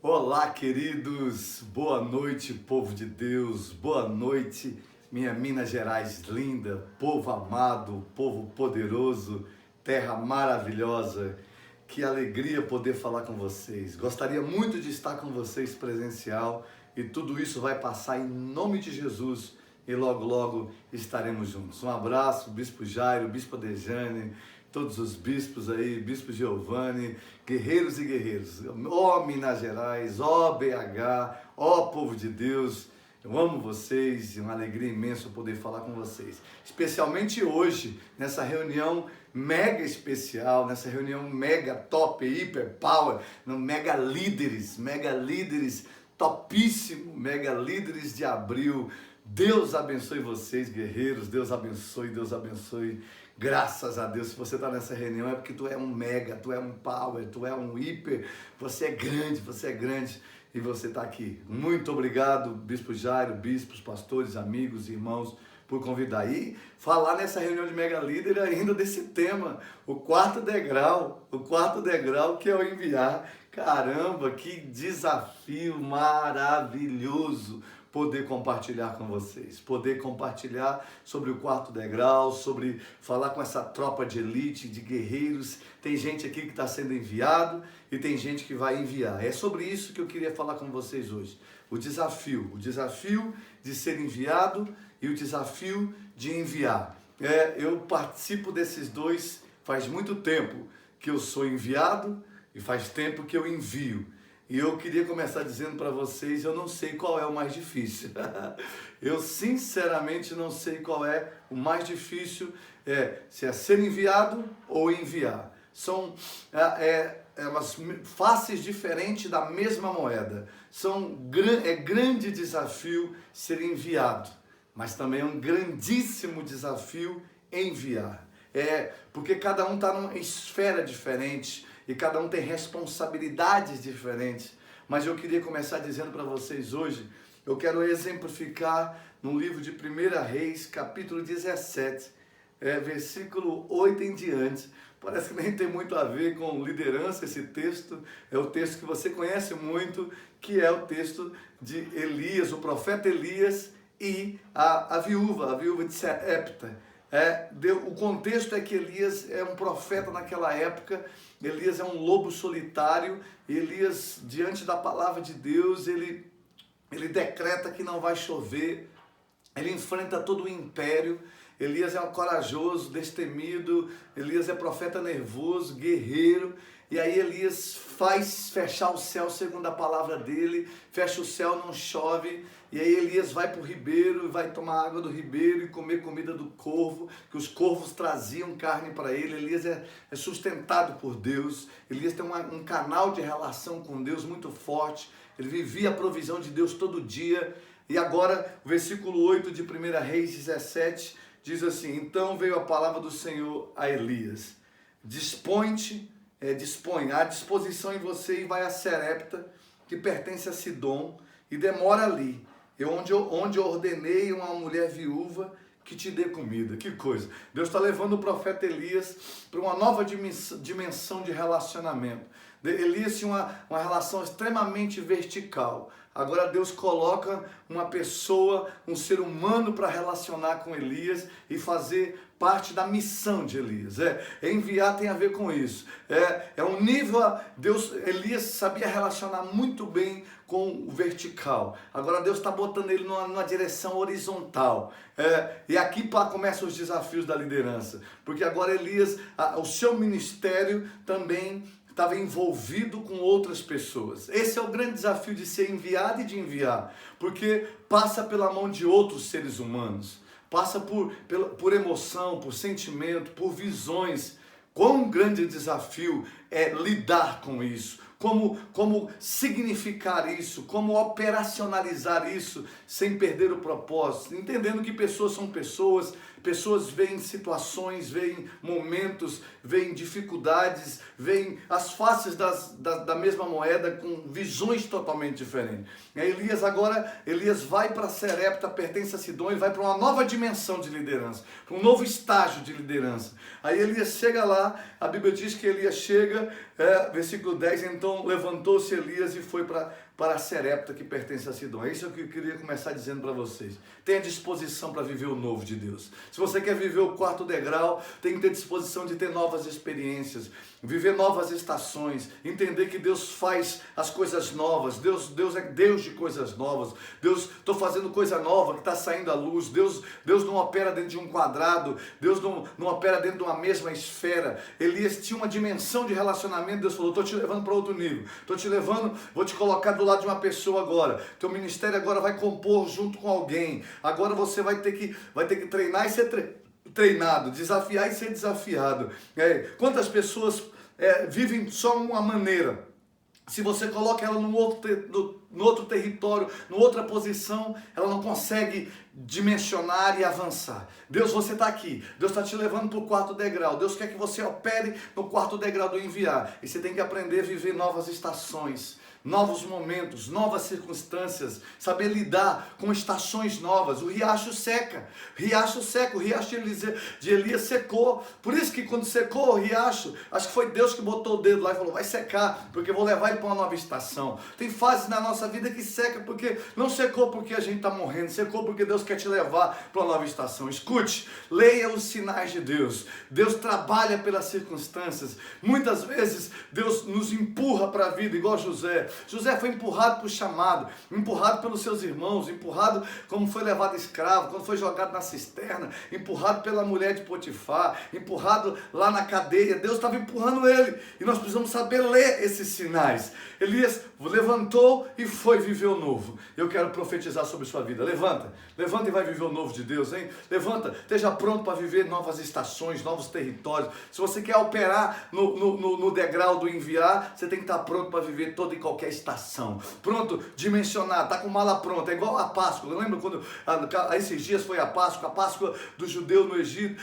Olá, queridos, boa noite, povo de Deus, boa noite, minha Minas Gerais linda, povo amado, povo poderoso, terra maravilhosa. Que alegria poder falar com vocês. Gostaria muito de estar com vocês presencial e tudo isso vai passar em nome de Jesus e logo, logo estaremos juntos. Um abraço, Bispo Jairo, Bispo Dejane, todos os bispos aí, Bispo Giovanni, guerreiros e guerreiras, ó Minas Gerais, ó BH, ó povo de Deus, eu amo vocês e uma alegria imensa poder falar com vocês, especialmente hoje, nessa reunião mega especial, nessa reunião mega top, hiper power, no mega líderes topíssimo, mega líderes de abril. Deus abençoe vocês, guerreiros, Deus abençoe. Graças a Deus, se você está nessa reunião é porque tu é um mega, tu é um power, tu é um hiper, você é grande e você está aqui. Muito obrigado, Bispo Jairo, bispos, pastores, amigos, irmãos, por convidar. E falar nessa reunião de mega líder ainda desse tema, o quarto degrau que é o enviar. Caramba, que desafio maravilhoso poder compartilhar com vocês, poder compartilhar sobre o quarto degrau, sobre falar com essa tropa de elite, de guerreiros. Tem gente aqui que está sendo enviado e tem gente que vai enviar. É sobre isso que eu queria falar com vocês hoje. O desafio de ser enviado e o desafio de enviar. Eu participo desses dois faz muito tempo que eu sou enviado e faz tempo que eu envio. E eu queria começar dizendo para vocês, eu não sei qual é o mais difícil. Eu sinceramente não sei qual é o mais difícil, se é ser enviado ou enviar. São umas faces diferentes da mesma moeda. É grande desafio ser enviado, mas também é um grandíssimo desafio enviar. Porque cada um está numa esfera diferente, e cada um tem responsabilidades diferentes. Mas eu queria começar dizendo para vocês hoje, eu quero exemplificar no livro de 1 Reis, capítulo 17, versículo 8 em diante. Parece que nem tem muito a ver com liderança esse texto, é o texto que você conhece muito, que é o texto de Elias, o profeta Elias e a viúva de Sarepta. O contexto é que Elias é um profeta naquela época, Elias é um lobo solitário, Elias, diante da palavra de Deus, ele decreta que não vai chover, ele enfrenta todo o império. Elias é um corajoso, destemido, Elias é profeta nervoso, guerreiro, e aí Elias faz fechar o céu segundo a palavra dele, fecha o céu, não chove, e aí Elias vai para o ribeiro, vai tomar água do ribeiro e comer comida do corvo, que os corvos traziam carne para ele. Elias é sustentado por Deus, Elias tem um canal de relação com Deus muito forte, ele vivia a provisão de Deus todo dia. E agora o versículo 8 de 1 Reis 17 diz assim: então veio a palavra do Senhor a Elias, dispõe à disposição em você e vai a Sarepta, que pertence a Sidom, e demora ali, onde eu ordenei uma mulher viúva que te dê comida. Que coisa! Deus está levando o profeta Elias para uma nova dimensão de relacionamento. Elias tinha uma relação extremamente vertical. Agora Deus coloca uma pessoa, um ser humano para relacionar com Elias e fazer parte da missão de Elias. Enviar tem a ver com isso. É um nível, Elias sabia relacionar muito bem com o vertical. Agora Deus está botando ele numa direção horizontal. E aqui começam os desafios da liderança. Porque agora Elias, o seu ministério também estava envolvido com outras pessoas. Esse é o grande desafio de ser enviado e de enviar, porque passa pela mão de outros seres humanos, passa por emoção, por sentimento, por visões. Quão grande desafio é lidar com isso, como significar isso, como operacionalizar isso sem perder o propósito, entendendo que pessoas são pessoas pessoas veem situações, veem momentos, veem dificuldades, veem as faces da mesma moeda com visões totalmente diferentes. Elias vai para Serepta, pertence a Sidom, ele vai para uma nova dimensão de liderança, para um novo estágio de liderança. Aí Elias chega lá, a Bíblia diz que Elias chega, versículo 10, então levantou-se Elias e foi para Serepta, que pertence a Sidom. É isso que eu queria começar dizendo para vocês. Tenha disposição para viver o novo de Deus. Se você quer viver o quarto degrau, tem que ter disposição de ter novas experiências, viver novas estações, entender que Deus faz as coisas novas. Deus é Deus de coisas novas. Deus, estou fazendo coisa nova que está saindo à luz. Deus não opera dentro de um quadrado. Deus não opera dentro de uma mesma esfera. Elias tinha uma dimensão de relacionamento. Deus falou, estou te levando para outro nível. Estou te levando, vou te colocar do lado de uma pessoa agora. Teu ministério agora vai compor junto com alguém. Agora você vai ter que treinar e ser treinado, desafiar e ser desafiado. Quantas pessoas vivem só uma maneira? Se você coloca ela no outro território, numa outra posição, ela não consegue dimensionar e avançar. Deus, você está aqui. Deus está te levando para o quarto degrau. Deus quer que você opere no quarto degrau do enviar. E você tem que aprender a viver novas estações, novos momentos, novas circunstâncias, saber lidar com estações novas. O riacho seca, o riacho de Elias secou. Por isso que quando secou o riacho, acho que foi Deus que botou o dedo lá e falou, vai secar, porque eu vou levar ele para uma nova estação. Tem fases na nossa vida que seca, porque não secou porque a gente está morrendo, secou porque Deus quer te levar para uma nova estação. Escute, leia os sinais de Deus. Deus trabalha pelas circunstâncias. Muitas vezes Deus nos empurra para a vida, igual José. José foi empurrado para o chamado, empurrado pelos seus irmãos, empurrado como foi levado escravo, quando foi jogado na cisterna, empurrado pela mulher de Potifar, empurrado lá na cadeia. Deus estava empurrando ele e nós precisamos saber ler esses sinais. Elias levantou e foi viver o novo. Eu quero profetizar sobre sua vida. Levanta e vai viver o novo de Deus, hein? Levanta, esteja pronto para viver novas estações, novos territórios. Se você quer operar no degrau do enviar, você tem que estar pronto para viver toda e qualquer estação. Pronto, dimensionar, tá com mala pronta. É igual a Páscoa. Eu lembro quando esses dias foi a Páscoa do judeu no Egito,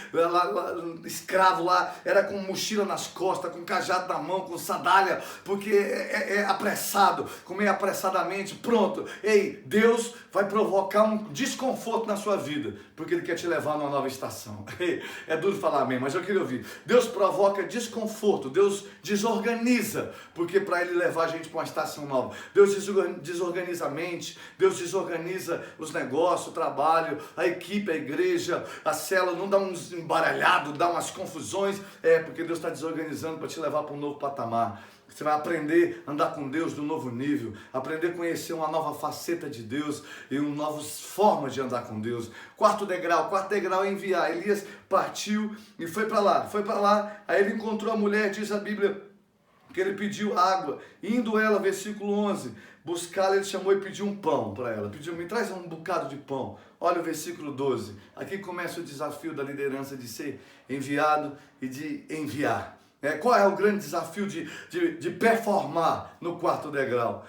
escravo lá, era com mochila nas costas, com cajado na mão, com sandália, porque é apressado, comer apressadamente, pronto. Ei, Deus vai provocar um desconforto na sua vida, porque Ele quer te levar numa nova estação. É duro falar amém, mas eu queria ouvir. Deus provoca desconforto, Deus desorganiza, porque para Ele levar a gente para uma estação nova. Deus desorganiza a mente, Deus desorganiza os negócios, o trabalho, a equipe, a igreja, a célula, não dá uns embaralhados, dá umas confusões, porque Deus está desorganizando para te levar para um novo patamar. Você vai aprender a andar com Deus no novo nível, aprender a conhecer uma nova faceta de Deus e uma novas formas de andar com Deus. Quarto degrau é enviar. Elias partiu e foi para lá. Aí ele encontrou a mulher, diz a Bíblia, que ele pediu água. Indo ela, versículo 11, buscá-la, ele chamou e pediu um pão para ela. Pediu, me traz um bocado de pão. Olha o versículo 12. Aqui começa o desafio da liderança de ser enviado e de enviar. Qual é o grande desafio de performar no quarto degrau?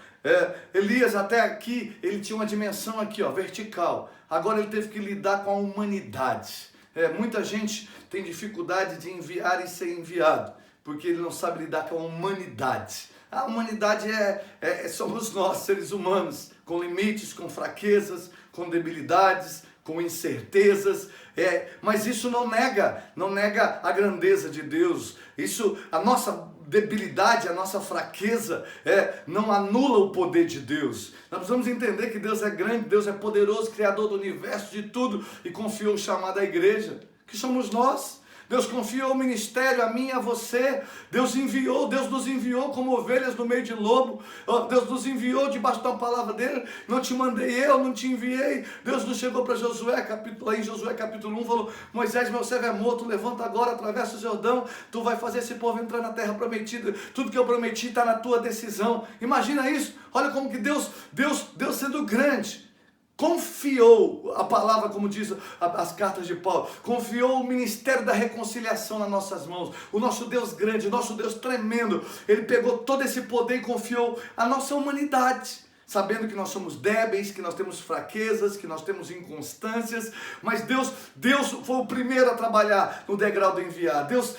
Elias até aqui, ele tinha uma dimensão aqui, vertical. Agora ele teve que lidar com a humanidade. Muita gente tem dificuldade de enviar e ser enviado, porque ele não sabe lidar com a humanidade. A humanidade somos nós, seres humanos, com limites, com fraquezas, com debilidades, com incertezas, mas isso não nega a grandeza de Deus. Isso, a nossa debilidade, a nossa fraqueza, não anula o poder de Deus. Nós precisamos entender que Deus é grande, Deus é poderoso, Criador do universo, de tudo, e confiou o chamado à igreja, que somos nós. Deus confiou o ministério a mim e a você. Deus nos enviou como ovelhas no meio de lobo. Deus nos enviou debaixo da palavra dele. Não te mandei eu, não te enviei. Deus nos chegou para Josué, lá em Josué capítulo 1, falou, Moisés, meu servo é morto, levanta agora, atravessa o Jordão, tu vai fazer esse povo entrar na terra prometida. Tudo que eu prometi está na tua decisão. Imagina isso. Olha como que Deus sendo grande, confiou a palavra, como diz as cartas de Paulo, confiou o ministério da reconciliação nas nossas mãos. O nosso Deus grande, o nosso Deus tremendo, ele pegou todo esse poder e confiou a nossa humanidade. sabendo que nós somos débeis, que nós temos fraquezas, que nós temos inconstâncias, mas Deus foi o primeiro a trabalhar no degrau do enviar. Deus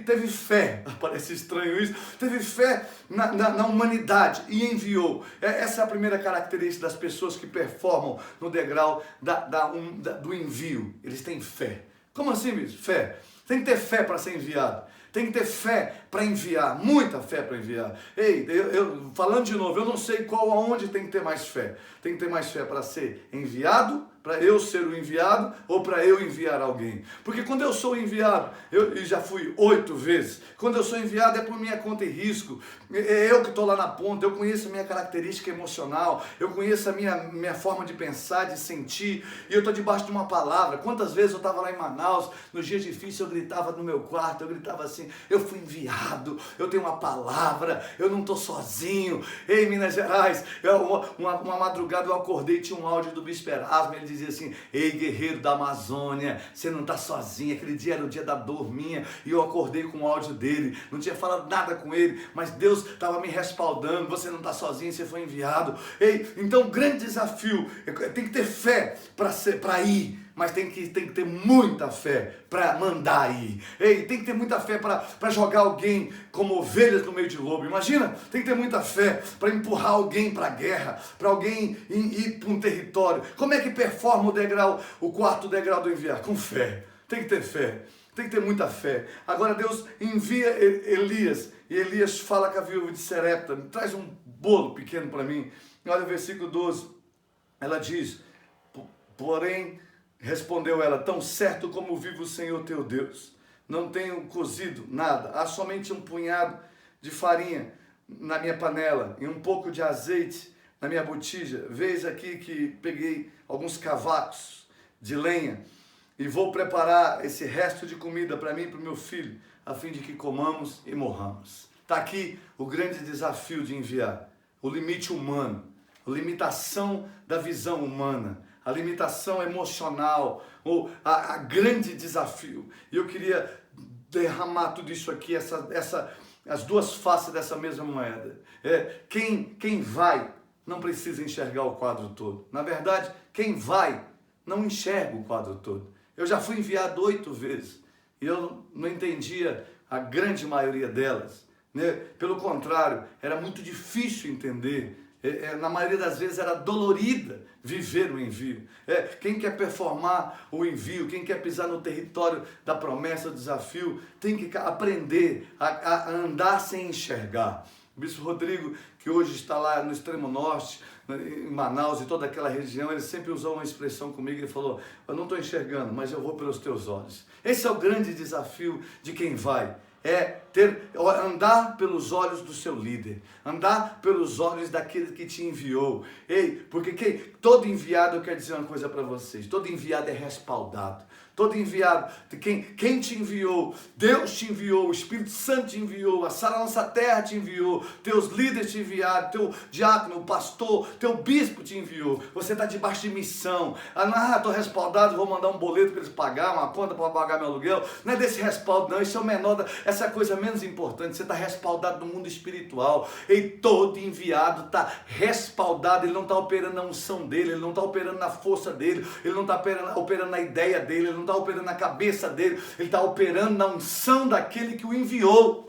teve fé, parece estranho isso, teve fé na humanidade e enviou. Essa é a primeira característica das pessoas que performam no degrau do envio. Eles têm fé. Como assim, bicho? Fé. Tem que ter fé para ser enviado. Tem que ter fé para enviar, muita fé para enviar. Ei, falando de novo, eu não sei aonde tem que ter mais fé. Tem que ter mais fé para ser enviado, para eu ser o enviado ou para eu enviar alguém. Porque quando eu sou enviado, eu já fui 8 vezes, quando eu sou enviado é por minha conta e risco. É eu que estou lá na ponta, eu conheço a minha característica emocional, eu conheço a minha forma de pensar, de sentir, e eu estou debaixo de uma palavra. Quantas vezes eu estava lá em Manaus, nos dias difíceis eu gritava no meu quarto, eu gritava assim, eu fui enviado, eu tenho uma palavra, eu não estou sozinho. Ei, Minas Gerais, uma madrugada eu acordei, tinha um áudio do Bispo Erasmo, ele dizia assim, ei, guerreiro da Amazônia, você não está sozinho. Aquele dia era o dia da dor minha, e eu acordei com o áudio dele, não tinha falado nada com ele, mas Deus estava me respaldando, você não está sozinho, você foi enviado. Ei, então o grande desafio, tem que ter fé para ir, mas tem que ter muita fé para mandar ir. Ei, tem que ter muita fé para jogar alguém como ovelhas no meio de lobo. Imagina, tem que ter muita fé para empurrar alguém para a guerra, para alguém ir para um território. Como é que performa o quarto degrau do enviar? Com fé. Tem que ter fé. Tem que ter muita fé. Agora Deus envia Elias, e Elias fala com a viúva de Serepta, traz um bolo pequeno para mim. Olha o versículo 12, ela diz, porém, respondeu ela, tão certo como vive o Senhor teu Deus, não tenho cozido nada, há somente um punhado de farinha na minha panela e um pouco de azeite na minha botija. Veja aqui que peguei alguns cavacos de lenha e vou preparar esse resto de comida para mim e para o meu filho, a fim de que comamos e morramos. Está aqui o grande desafio de enviar, o limite humano, a limitação da visão humana, a limitação emocional, ou a grande desafio. E eu queria derramar tudo isso aqui, as duas faces dessa mesma moeda. Quem vai não precisa enxergar o quadro todo. Na verdade, quem vai não enxerga o quadro todo. Eu já fui enviado 8 vezes e eu não entendia a grande maioria delas, né? Pelo contrário, era muito difícil entender. Na maioria das vezes era dolorida viver o envio. Quem quer performar o envio, quem quer pisar no território da promessa, do desafio, tem que aprender a andar sem enxergar. O Bispo Rodrigo, que hoje está lá no extremo norte, em Manaus e toda aquela região, ele sempre usou uma expressão comigo, ele falou, eu não estou enxergando, mas eu vou pelos teus olhos. Esse é o grande desafio de quem vai. Andar pelos olhos do seu líder, andar pelos olhos daquele que te enviou. Ei, porque todo enviado, eu quero dizer uma coisa para vocês, todo enviado é respaldado. Todo enviado, quem te enviou, Deus te enviou, o Espírito Santo te enviou, a Sara Nossa Terra te enviou, teus líderes te enviaram, teu diácono, o pastor, teu bispo te enviou. Você está debaixo de missão. Estou respaldado, vou mandar um boleto para eles pagar, uma conta para pagar meu aluguel. Não é desse respaldo, não. Isso é o menor, essa é a coisa menos importante. Você está respaldado no mundo espiritual. E todo enviado está respaldado. Ele não está operando na unção dele, ele não está operando na força dele, ele não está operando na ideia dele, ele não está operando na cabeça dele, ele está operando na unção daquele que o enviou.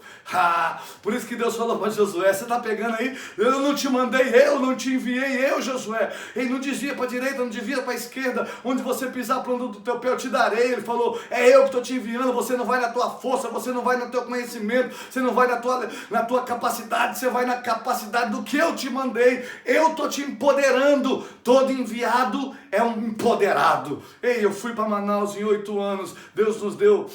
Por isso que Deus falou para Josué, você está pegando aí, eu não te mandei, eu não te enviei, eu, Josué. Ele não desvia para a direita, não desvia para a esquerda, onde você pisar para onde do teu pé eu te darei. Ele falou, é eu que estou te enviando, você não vai na tua força, você não vai no teu conhecimento, você não vai na tua capacidade, você vai na capacidade do que eu te mandei. Eu estou te empoderando. Todo enviado é um empoderado. Ei, eu fui para Manaus em 8 anos, Deus nos deu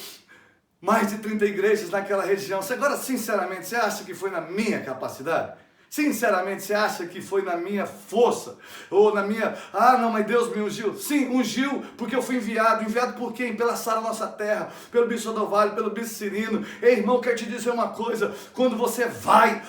mais de 30 igrejas naquela região. Agora, sinceramente, você acha que foi na minha capacidade? Sinceramente, você acha que foi na minha força? Ou na minha... não, mas Deus me ungiu. Sim, ungiu, porque eu fui enviado. Enviado por quem? Pela Sara Nossa Terra, pelo Bispo Odovalho, pelo Bispo Cirino. Ei, irmão, quero te dizer uma coisa. Quando você vai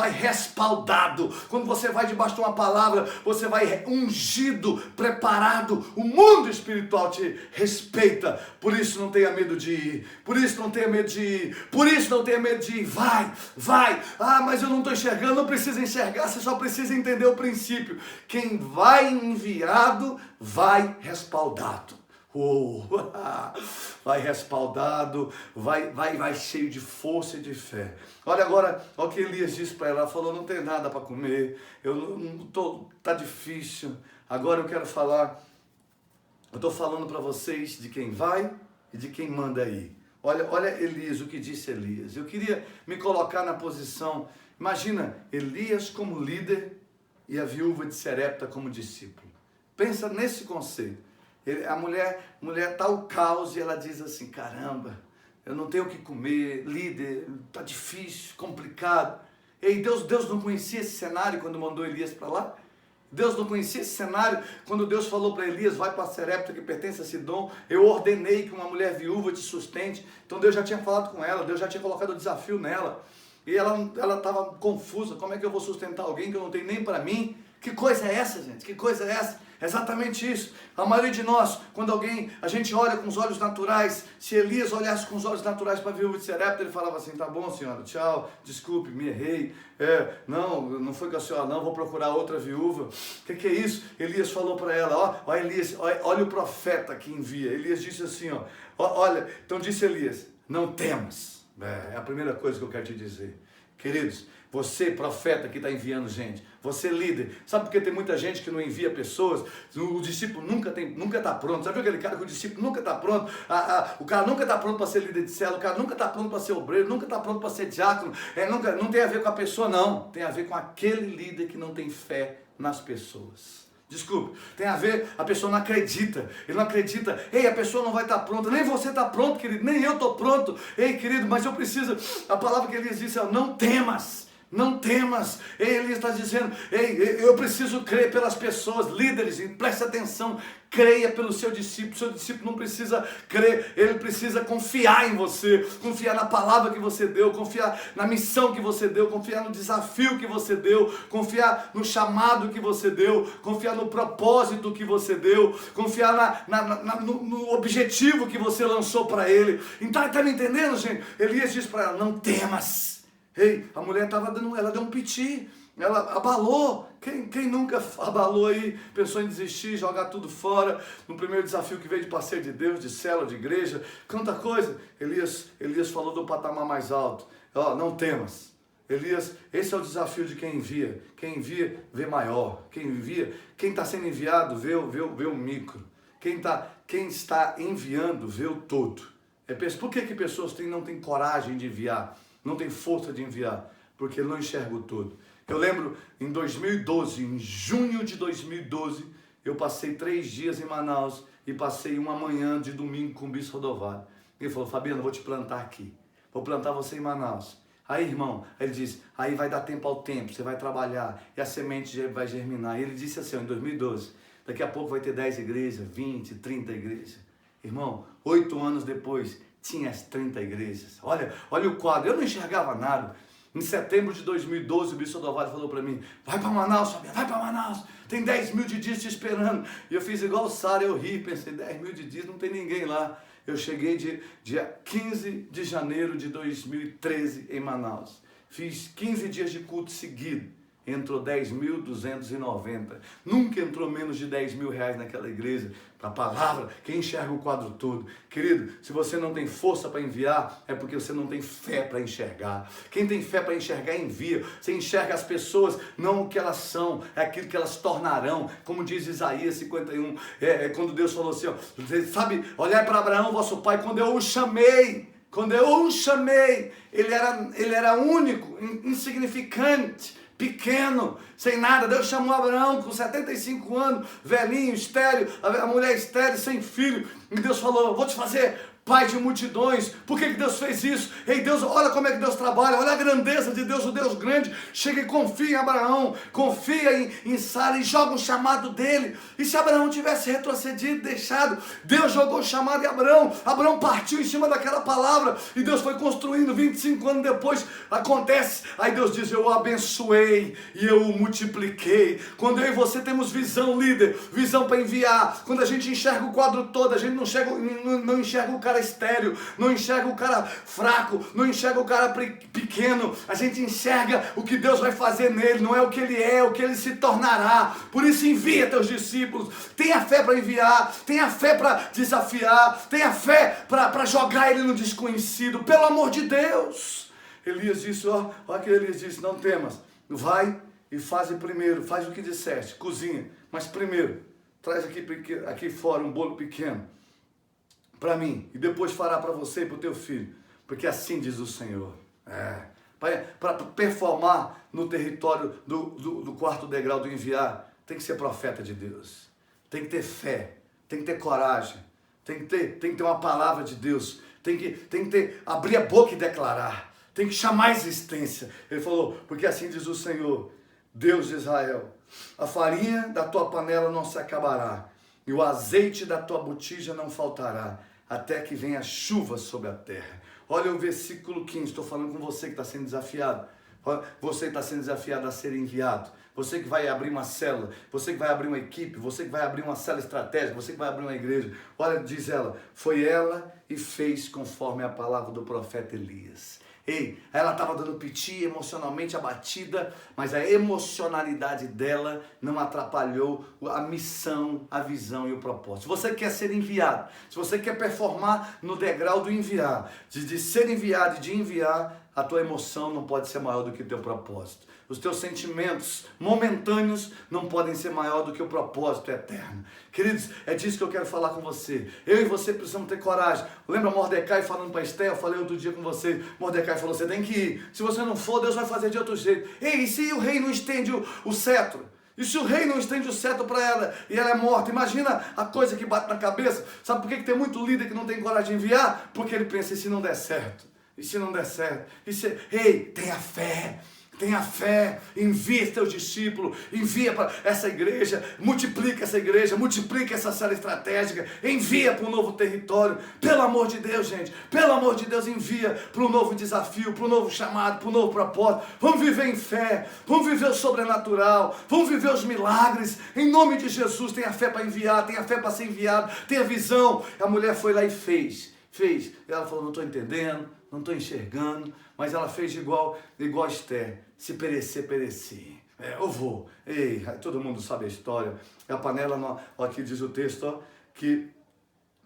respaldado. Quando você vai debaixo de uma palavra, você vai ungido, preparado. O mundo espiritual te respeita. Por isso não tenha medo de ir. Por isso não tenha medo de ir. Por isso não tenha medo de ir. Vai. Mas eu não estou enxergando, não precisa precisa enxergar, você só precisa entender o princípio. Quem vai enviado, vai respaldado. Vai respaldado, vai cheio de força e de fé. Olha agora, olha o que Elias disse para ela. Ela falou, não tem nada para comer, tá difícil. Agora eu quero falar, eu estou falando para vocês de quem vai e de quem manda aí. Olha Elias, o que disse Elias. Eu queria me colocar na posição, imagina Elias como líder e a viúva de Serepta como discípulo. Pensa nesse conceito. A mulher tá o caos e ela diz assim, caramba, eu não tenho o que comer, líder, tá difícil, complicado. E Deus não conhecia esse cenário quando mandou Elias para lá? Deus não conhecia esse cenário quando Deus falou para Elias, vai para Serepta que pertence a Sidom, eu ordenei que uma mulher viúva te sustente. Então Deus já tinha falado com ela, Deus já tinha colocado o desafio nela. E ela estava confusa, como é que eu vou sustentar alguém que eu não tenho nem para mim? Que coisa é essa, gente? Que coisa é essa? Exatamente isso. A maioria de nós, quando a gente olha com os olhos naturais, se Elias olhasse com os olhos naturais para a viúva de Serepta, ele falava assim, tá bom senhora, tchau, desculpe, me errei, não foi com a senhora não, vou procurar outra viúva. O que é isso? Elias falou para ela, ó Elias, olha o profeta que envia. Elias disse assim, olha, então disse Elias, não temas. É a primeira coisa que eu quero te dizer. Queridos, você, profeta que está enviando gente, você líder, sabe por que tem muita gente que não envia pessoas? O discípulo nunca está pronto. Sabe aquele cara que o discípulo nunca está pronto? O cara nunca está pronto para ser líder de célula, o cara nunca está pronto para ser obreiro, nunca está pronto para ser diácono. Não tem a ver com a pessoa, não. Tem a ver com aquele líder que não tem fé nas pessoas. Desculpe, tem a ver, a pessoa não acredita, ele não acredita, a pessoa não vai estar pronta, nem você está pronto, querido, nem eu estou pronto, querido, mas eu preciso, a palavra que Elias disse é, não temas. Não temas, ele está dizendo, eu preciso crer pelas pessoas, líderes, preste atenção, creia pelo seu discípulo não precisa crer, ele precisa confiar em você, confiar na palavra que você deu, confiar na missão que você deu, confiar no desafio que você deu, confiar no chamado que você deu, confiar no propósito que você deu, confiar no objetivo que você lançou para ele. Então, está me entendendo, gente? Elias diz para ela, não temas. A mulher ela deu um piti, ela abalou. Quem nunca abalou aí, pensou em desistir, jogar tudo fora, no primeiro desafio que veio de parceiro de Deus, de célula, de igreja, quanta coisa. Elias falou do patamar mais alto, não temas. Elias, esse é o desafio de quem envia vê maior, quem está sendo enviado vê o micro, quem está enviando vê o todo. Por que pessoas não têm coragem de enviar? Não tem força de enviar, porque ele não enxerga o todo. Eu lembro, em 2012, em junho de 2012, eu passei 3 dias em Manaus e passei uma manhã de domingo com o Bispo Rodovalho. Ele falou, Fabiano, eu vou te plantar aqui, vou plantar você em Manaus. Aí, irmão, ele disse, aí vai dar tempo ao tempo, você vai trabalhar e a semente vai germinar. E ele disse assim, em 2012, daqui a pouco vai ter 10 igrejas, 20, 30 igrejas. Irmão, 8 anos depois, tinha as 30 igrejas. Olha o quadro, eu não enxergava nada. Em setembro de 2012, o Bispo Rodovalho falou para mim, vai para Manaus, Fabiano, vai para Manaus, tem 10 mil de dias te esperando. E eu fiz igual o Sara, eu ri, pensei, 10 mil de dias, não tem ninguém lá. Eu cheguei dia 15 de janeiro de 2013 em Manaus. Fiz 15 dias de culto seguido. Entrou 10.290. Nunca entrou menos de 10 mil reais naquela igreja. Para a palavra, quem enxerga o quadro todo. Querido, se você não tem força para enviar, é porque você não tem fé para enxergar. Quem tem fé para enxergar, envia. Você enxerga as pessoas, não o que elas são, é aquilo que elas tornarão. Como diz Isaías 51, quando Deus falou assim, sabe, olhai para Abraão, vosso pai, quando eu o chamei, ele era único, insignificante, pequeno, sem nada. Deus chamou Abraão com 75 anos, velhinho, estéril, a mulher estéril, sem filho. E Deus falou, vou te fazer pai de multidões. Por que Deus fez isso? Deus, olha como é que Deus trabalha, olha a grandeza de Deus, o Deus grande. Chega e confia em Abraão, confia em Sara e joga o chamado dele. E se Abraão tivesse retrocedido, deixado, Deus jogou o chamado em Abraão. Abraão partiu em cima daquela palavra e Deus foi construindo. 25 anos depois acontece. Aí Deus diz, eu o abençoei e eu o multipliquei. Quando eu e você temos visão, líder, visão para enviar, quando a gente enxerga o quadro todo, a gente não enxerga o cara cara estéril, não enxerga o cara fraco, não enxerga o cara pequeno. A gente enxerga o que Deus vai fazer nele, não é o que ele é, o que ele se tornará. Por isso envia teus discípulos, tenha fé para enviar, tenha fé para desafiar, tenha fé para jogar ele no desconhecido, pelo amor de Deus. Elias disse, olha que Elias disse, não temas, vai e faz primeiro, faz o que disseste, cozinha, mas primeiro, traz aqui fora um bolo pequeno para mim, e depois fará para você e para o teu filho, porque assim diz o Senhor. Para performar no território do quarto degrau do enviar, tem que ser profeta de Deus, tem que ter fé, tem que ter coragem, tem que ter uma palavra de Deus, tem que abrir a boca e declarar, tem que chamar a existência. Ele falou, porque assim diz o Senhor, Deus de Israel, a farinha da tua panela não se acabará, e o azeite da tua botija não faltará, até que venha chuva sobre a terra. Olha o versículo 15, estou falando com você que está sendo desafiado. Você está sendo desafiado a ser enviado. Você que vai abrir uma célula, você que vai abrir uma equipe, você que vai abrir uma célula estratégica, você que vai abrir uma igreja. Olha, diz ela, foi ela e fez conforme a palavra do profeta Elias. Ei, ela estava dando piti, emocionalmente abatida, mas a emocionalidade dela não atrapalhou a missão, a visão e o propósito. Se você quer ser enviado, se você quer performar no degrau do enviar, de ser enviado e de enviar, a tua emoção não pode ser maior do que o teu propósito. Os teus sentimentos momentâneos não podem ser maior do que o propósito eterno. Queridos, é disso que eu quero falar com você. Eu e você precisamos ter coragem. Lembra Mordecai falando para Esther? Eu falei outro dia com você. Mordecai falou, você tem que ir. Se você não for, Deus vai fazer de outro jeito. Ei, e se o rei não estende o cetro? E se o rei não estende o cetro para ela e ela é morta? Imagina a coisa que bate na cabeça. Sabe por que tem muito líder que não tem coragem de enviar? Porque ele pensa, e se não der certo? E se não der certo? Ei, tenha fé. Tenha fé, envia teus discípulos, envia para essa igreja, multiplica essa igreja, multiplica essa célula estratégica, envia para um novo território. Pelo amor de Deus, gente, pelo amor de Deus, envia para um novo desafio, para um novo chamado, para um novo propósito. Vamos viver em fé, vamos viver o sobrenatural, vamos viver os milagres. Em nome de Jesus, tenha fé para enviar, tenha fé para ser enviado, tenha visão. A mulher foi lá e fez. Ela falou, não estou entendendo, não estou enxergando, mas ela fez igual Esther, se perecer, pereci. Eu vou. Ei, todo mundo sabe a história. A panela, aqui diz o texto, que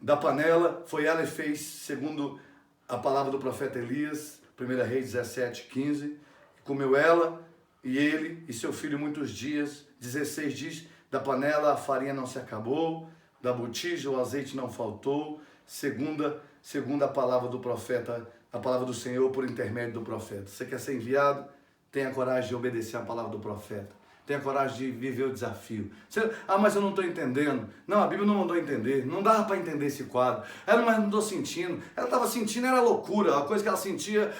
da panela foi ela e fez, segundo a palavra do profeta Elias, 1 Reis 17, 15, comeu ela e ele e seu filho muitos dias. 16 diz, da panela a farinha não se acabou, da botija o azeite não faltou, segundo a palavra do profeta, a palavra do Senhor por intermédio do profeta. Você quer ser enviado? Tenha coragem de obedecer a palavra do profeta. Tenha coragem de viver o desafio. Mas eu não estou entendendo. Não, a Bíblia não mandou entender. Não dava para entender esse quadro. Mas não estou sentindo. Ela estava sentindo, era loucura. A coisa que ela sentia,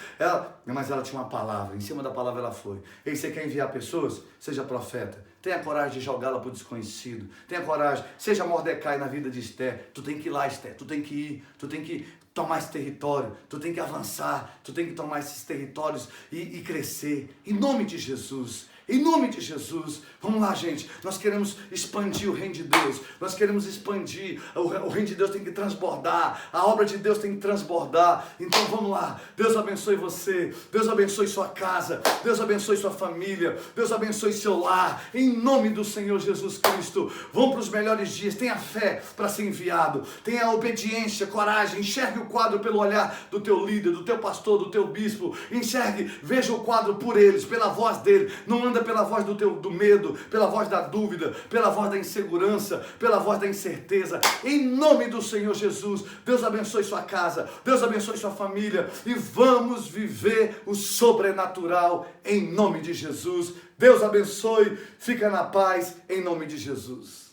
mas ela tinha uma palavra. Em cima da palavra ela foi. E você quer enviar pessoas? Seja profeta. Tenha coragem de jogá-la para o desconhecido. Tenha coragem. Seja Mordecai na vida de Esther. Tu tem que ir lá, Esther. Tu tem que ir. Tu tem que tomar esse território. Tu tem que avançar. Tu tem que tomar esses territórios e crescer. Em nome de Jesus. Em nome de Jesus, vamos lá, gente, nós queremos expandir o reino de Deus, nós queremos expandir, o reino de Deus tem que transbordar, a obra de Deus tem que transbordar, então vamos lá, Deus abençoe você, Deus abençoe sua casa, Deus abençoe sua família, Deus abençoe seu lar, em nome do Senhor Jesus Cristo. Vamos para os melhores dias, tenha fé para ser enviado, tenha obediência, coragem, enxergue o quadro pelo olhar do teu líder, do teu pastor, do teu bispo, enxergue, veja o quadro por eles, pela voz dele, não anda pela voz do medo, pela voz da dúvida, pela voz da insegurança, pela voz da incerteza. Em nome do Senhor Jesus, Deus abençoe sua casa, Deus abençoe sua família e vamos viver o sobrenatural em nome de Jesus. Deus abençoe, fica na paz em nome de Jesus.